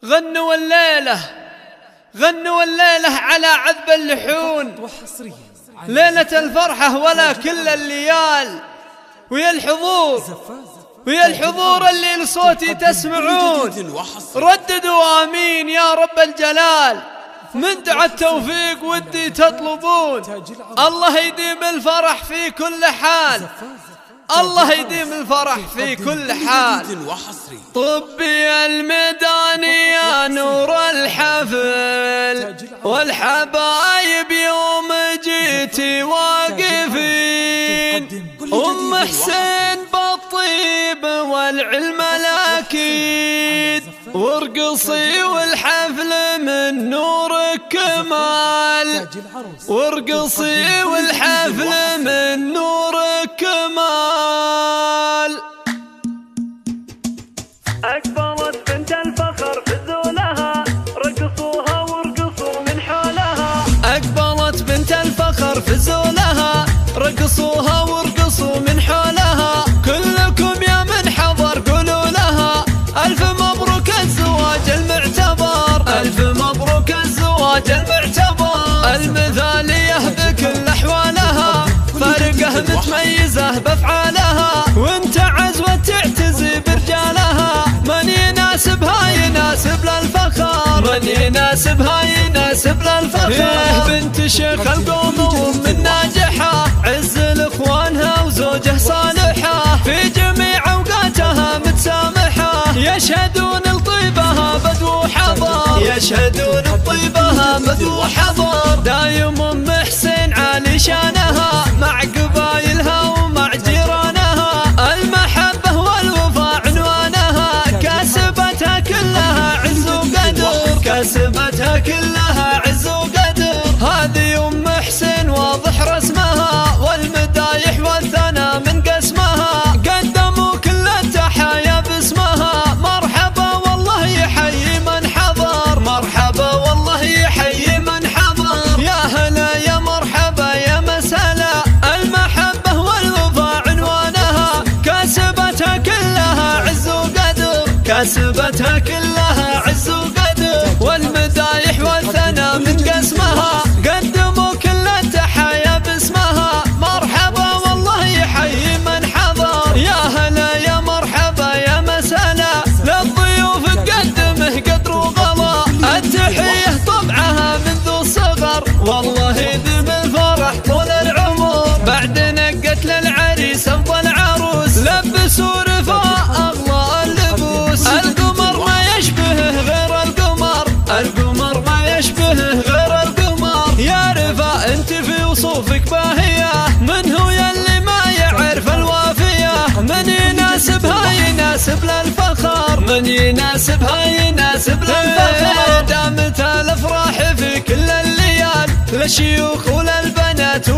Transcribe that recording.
غنوا الليلة غنوا الليلة على عذب اللحون، ليلة الفرحة ولا كل الليال، ويا الحضور اللي لصوتي تسمعون، رددوا آمين يا رب الجلال. من دعا التوفيق ودي تطلبون، الله يديم الفرح في كل حال، الله يديم الفرح في كل حال. طبي الميدان يا نور الحفل، والحبايب يوم جيتي واقفين، أم حسين بالطيب والعلم الأكيد، وارقصي والحفل من نورك كمال، وارقصي والحفل من نورك كمال. أقبلت بنت الفخر في ذولها، رقصوها وارقصوا من حولها. أقبلت بنت الفخر في ذولها، رقصوها وارقصوا من حولها. كلكم يا من حضر قولوا لها ألف مبروك الزواج المعتبر، ألف مبروك الزواج المعتبر. المثالية بكل أحوالها، فارقة متميزة بأفعالها، وانت عزوة تعتزي برجالها. من يناسبها يناسب للفخر، من يناسبها يناسب للفخر. بنت شيخ القوم ومن ناجحة، عز لإخوانها وزوجه صالحة، في جميع أوقاتها متسامحة. يشهدون لطيبها بدو حضر، يشهدون لطيبها بدو حضر. دايم أم حسين عالي شانها، مع قبايلها ومع جيرانها. المحبة والوفاء عنوانها، كاسبتها كلها عز وقدر، كاسبتها كلها عز وقدر. هذه أم حسين واضح رسمها، والمدايح والثنى من قسمها. قدموا كل التحايا باسمها، مرحبا والله يحيي من حضر، مرحبا والله يحيي من حضر. يا هلا يا مرحبا يا مسهلا، المحبة والوفاء عنوانها، كاسبتها كلها عز وقدر، كاسبتها كلها عز وقدر. والمدايح والثنى من قسمها، قدموا كل التحايا باسمها. مرحبا والله يحيي من حضر، يا هلا يا مرحبا يا مسهلا. للضيوف تقدمه قدر وغلا، التحية طبعها منذ الصغر، والله يديم الفرح طول العمر. بعد نقت للعريس افضل عروس، لبسوا رفاء اغلى اللبوس. القمر ما يشبهه غير القمر، القمر ما يشبهه غير القمر. يا رفاء انت في وصوفك باهية، من هو يلي ما يعرف الوافية. من يناسبها يناسب للفخر، من يناسبها يناسب للفخر. دامت الافراح في كل الليال، للشيوخ وللبنات